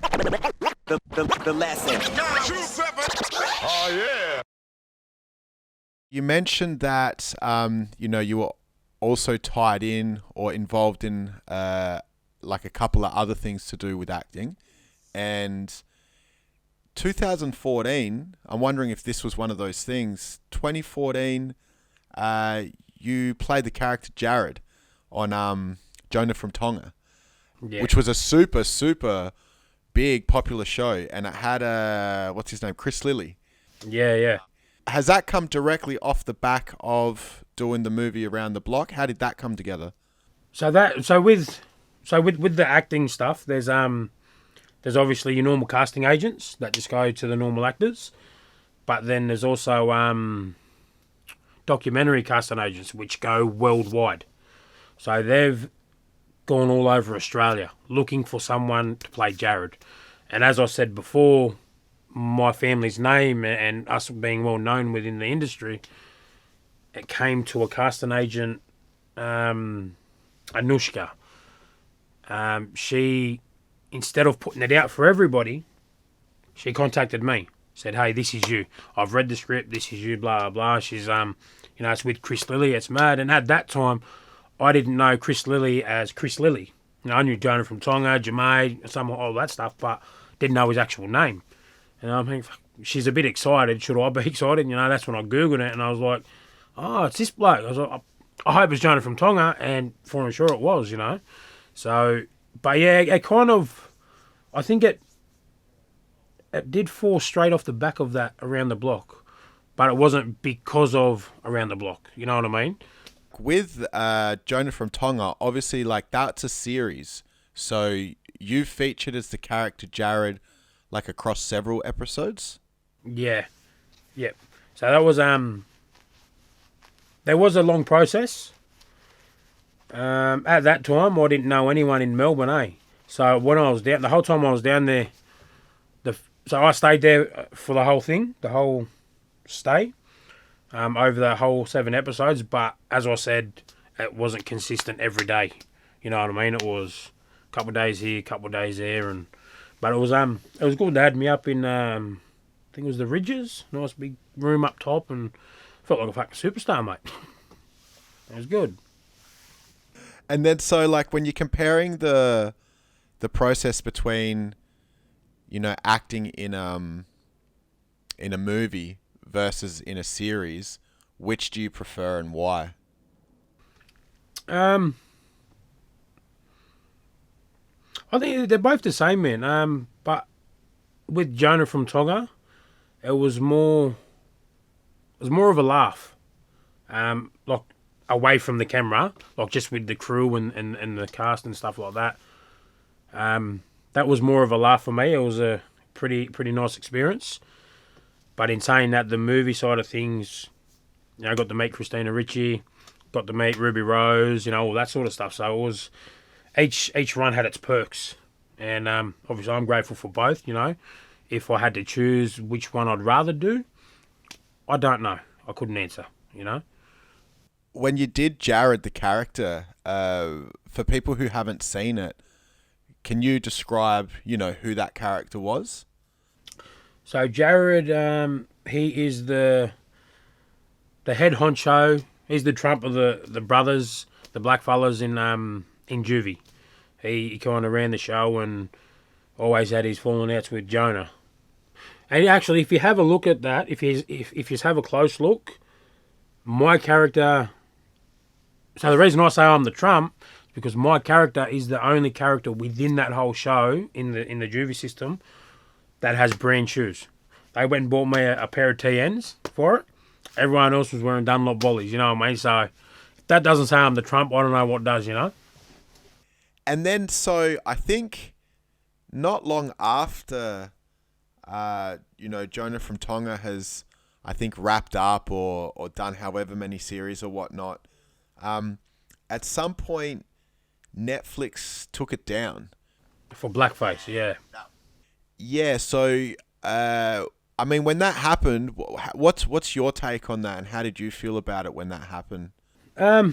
The lesson. Oh, yeah. You mentioned that, you were also tied in or involved in like a couple of other things to do with acting. And 2014, I'm wondering if this was one of those things. 2014, you played the character Jarrod on Jonah from Tonga, which was a super, super big, popular show. And it had, what's his name? Chris Lilley. Yeah. Has that come directly off the back of doing the movie Around the Block? How did that come together? So with the acting stuff, there's obviously your normal casting agents that just go to the normal actors, but then there's also documentary casting agents which go worldwide. So they've gone all over Australia looking for someone to play Jarrod. And as I said before, my family's name and us being well known within the industry, it came to a casting agent, Anushka. She, instead of putting it out for everybody, she contacted me. Said, "Hey, this is you. I've read the script. This is you. Blah blah." She's it's with Chris Lilley. It's mad. And at that time, I didn't know Chris Lilley as Chris Lilley. I knew Jonah from Tonga, Jermaine, all that stuff, but didn't know his actual name. And I'm thinking, she's a bit excited. Should I be excited? That's when I Googled it, and I was like, oh, it's this bloke. I was like, I hope it's Jonah from Tonga, and for sure it was, So, but yeah, it kind of, I think it did fall straight off the back of that Around the Block, but it wasn't because of Around the Block. You know what I mean? With Jonah from Tonga, obviously, like, that's a series. So you featured as the character Jarrod, like, across several episodes? Yeah. Yep. So that was, there was a long process. At that time, I didn't know anyone in Melbourne, So when I was down, the whole time I was down there, so I stayed there for the whole thing, the whole stay, over the whole 7 episodes. But as I said, it wasn't consistent every day. You know what I mean? It was a couple of days here, a couple of days there, but it was good. They had me up in I think it was the Ridges, nice big room up top, and felt like a fucking superstar, mate. It was good. And then, so, like, when you're comparing the process between, acting in a movie versus in a series, which do you prefer and why? I think they're both the same, man. But with Jonah from Tonga, it was more of a laugh. Like, away from the camera, like just with the crew and the cast and stuff like that. That was more of a laugh for me. It was a pretty nice experience. But in saying that, the movie side of things, I got to meet Christina Ricci, got to meet Ruby Rose, all that sort of stuff. So it was each run had its perks, and obviously I'm grateful for both. If I had to choose which one I'd rather do, I don't know. I couldn't answer. When you did Jarrod, the character, for people who haven't seen it, can you describe, who that character was? So Jarrod, he is the head honcho. He's the Trump of the brothers, the black fellas in juvie. He kind of ran the show and always had his falling outs with Jonah. And actually, if you have a look at that, if you have a close look, my character. So the reason I say I'm the Trump is because my character is the only character within that whole show in the juvie system that has brand shoes. They went and bought me a pair of TNs for it. Everyone else was wearing Dunlop volleys, you know what I mean? So if that doesn't say I'm the Trump, I don't know what does, And then, so I think not long after, Jonah from Tonga has, I think, wrapped up or done however many series or whatnot, at some point, Netflix took it down. For blackface, yeah. Yeah, so, when that happened, what's your take on that, and how did you feel about it when that happened? I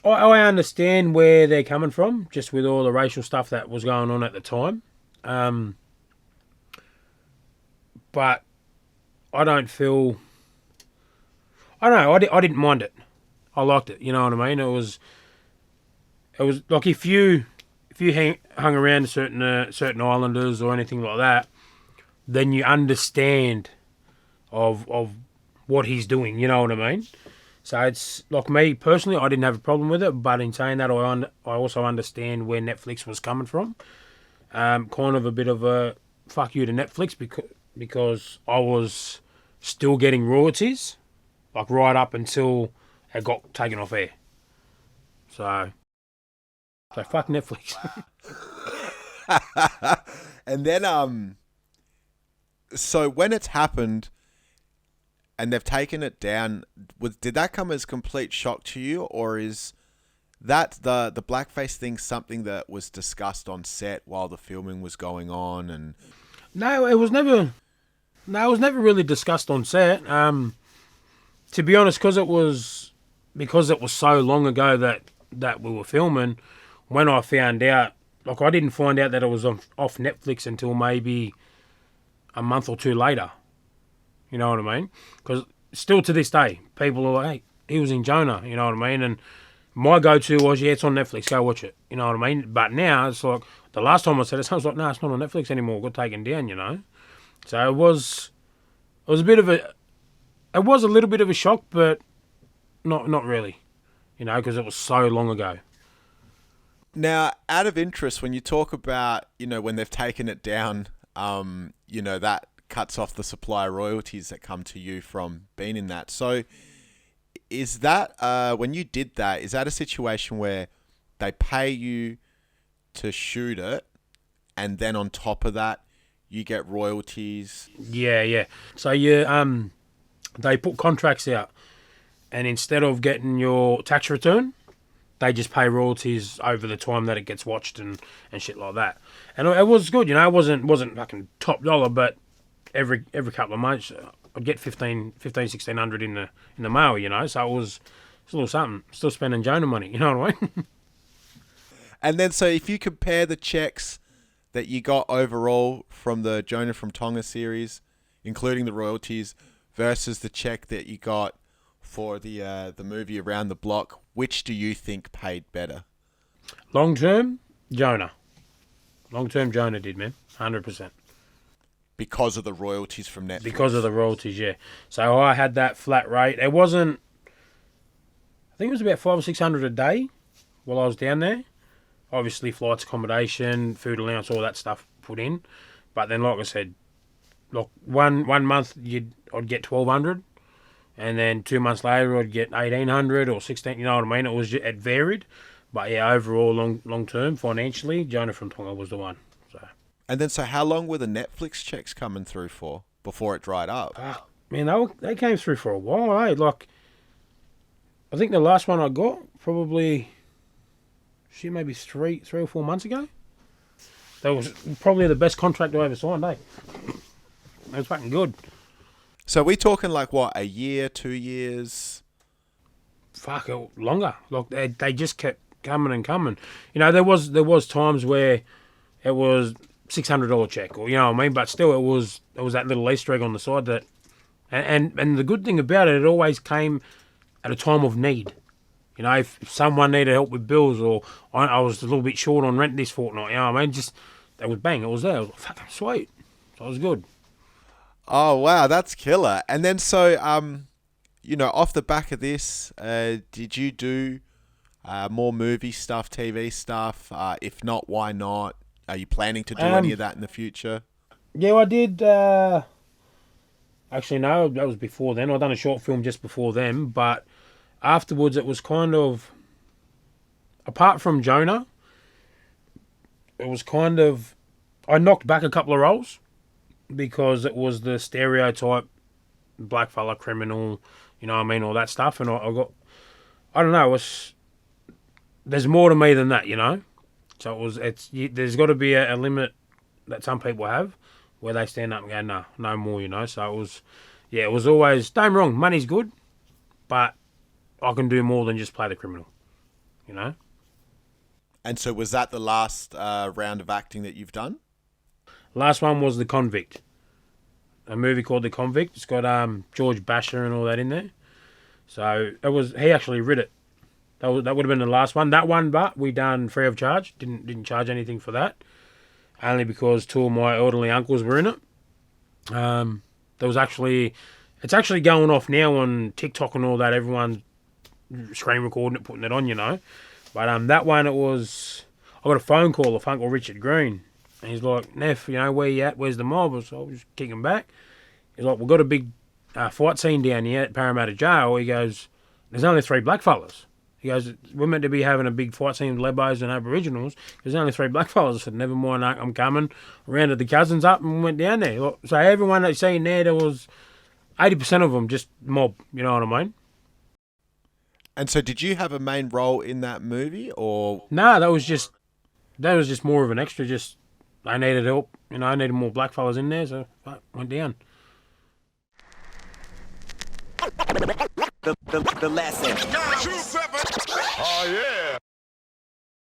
understand where they're coming from, just with all the racial stuff that was going on at the time. but I don't feel. I don't know. I didn't mind it. I liked it. You know what I mean? It was like if you hung around certain islanders or anything like that, then you understand of what he's doing. You know what I mean? So it's like me personally, I didn't have a problem with it. But in saying that, I also understand where Netflix was coming from. Kind of a bit of a fuck you to Netflix because I was still getting royalties, like right up until it got taken off air. So fuck Netflix. And then so when it's happened and they've taken it down, did that come as complete shock to you, or is that the blackface thing something that was discussed on set while the filming was going on? And No, it was never really discussed on set. To be honest, because it was so long ago that we were filming. When I found out, like I didn't find out that it was off Netflix until maybe a month or two later. You know what I mean? Because still to this day, people are like, hey, he was in Jonah, you know what I mean? And my go-to was, yeah, it's on Netflix, go watch it, you know what I mean? But now, it's like, the last time I said it, I was like, no, it's not on Netflix anymore, it got taken down, you know? So it was a little bit of a shock, but not really, you know, because it was so long ago. now, out of interest, when you talk about, you know, when they've taken it down, you know, that cuts off the supply of royalties that come to you from being in that. So is that, when you did that, is that a situation where they pay you to shoot it and then on top of that, you get royalties? Yeah. So they put contracts out, and instead of getting your tax return, they just pay royalties over the time that it gets watched and shit like that. And it was good, you know. It wasn't fucking top dollar, but every couple of months I'd get 1600 in the mail, you know. So it's a little something. Still spending Jonah money, you know what I mean? And then, so if you compare the checks that you got overall from the Jonah from Tonga series, including the royalties, versus the check that you got for the movie Around the Block, which do you think paid better? Long term, Jonah. Long term, Jonah did, man. 100%. Because of the royalties from Netflix? Because of the royalties, yeah. So I had that flat rate. It wasn't... I think it was about $500 or $600 a day while I was down there. Obviously, flights, accommodation, food allowance, all that stuff put in. But then, like I said, look, one month I'd get $1,200, and then 2 months later I'd get $1,800 or $1,600. You know what I mean? It varied, but yeah, overall, long term financially, Jonah from Tonga was the one. And then, so how long were the Netflix checks coming through for before it dried up? Man, they came through for a while, eh? Like, I think the last one I got probably, maybe three or 4 months ago. That was probably the best contract I ever signed, eh? It was fucking good. So we talking like what, a year, 2 years? Fuck, longer. Like they just kept coming and coming. You know, there was times where it was $600 check, or you know what I mean. But still, it was that little Easter egg on the side that, and the good thing about it always came at a time of need. You know, if someone needed help with bills, or I was a little bit short on rent this fortnight, you know what I mean? Just, it was bang, it was there. It was like, fucking sweet. So it was good. Oh, wow, that's killer. And then, so, you know, off the back of this, did you do more movie stuff, TV stuff? If not, why not? Are you planning to do any of that in the future? Yeah, I did. Actually, no, that was before then. I'd done a short film just before then, but afterwards it was kind of, apart from Jonah, it was kind of, I knocked back a couple of roles because it was the stereotype blackfella criminal, you know what I mean, all that stuff, and I got, I don't know, there's more to me than that, you know. So there's got to be a limit that some people have where they stand up and go, no more, you know. So it was always, don't get me wrong, money's good, but I can do more than just play the criminal, you know. And so was that the last round of acting that you've done? Last one was The Convict. a movie called The Convict. It's got George Basher and all that in there. So he actually writ it. That would have been the last one. That one, but we done free of charge. Didn't charge anything for that. Only because two of my elderly uncles were in it. It's actually going off now on TikTok and all that. Everyone's screen recording it, putting it on, you know. But that one, I got a phone call of Uncle Richard Green. And he's like, Neff, you know, where you at? Where's the mob? So I was kicking back. He's like, we've got a big fight scene down here at Parramatta Jail. He goes, there's only 3 blackfellas. He goes, we're meant to be having a big fight scene with Lebos and Aboriginals. There's only 3 blackfellas. I said, never mind, I'm coming. Rounded the cousins up and went down there. So everyone that you see in there was 80% of them just mob, you know what I mean? And so did you have a main role in that movie, or? No, that was just more of an extra. Just, I needed help. You know, I needed more blackfellas in there, so I went down. The lesson. 927. Oh, yeah.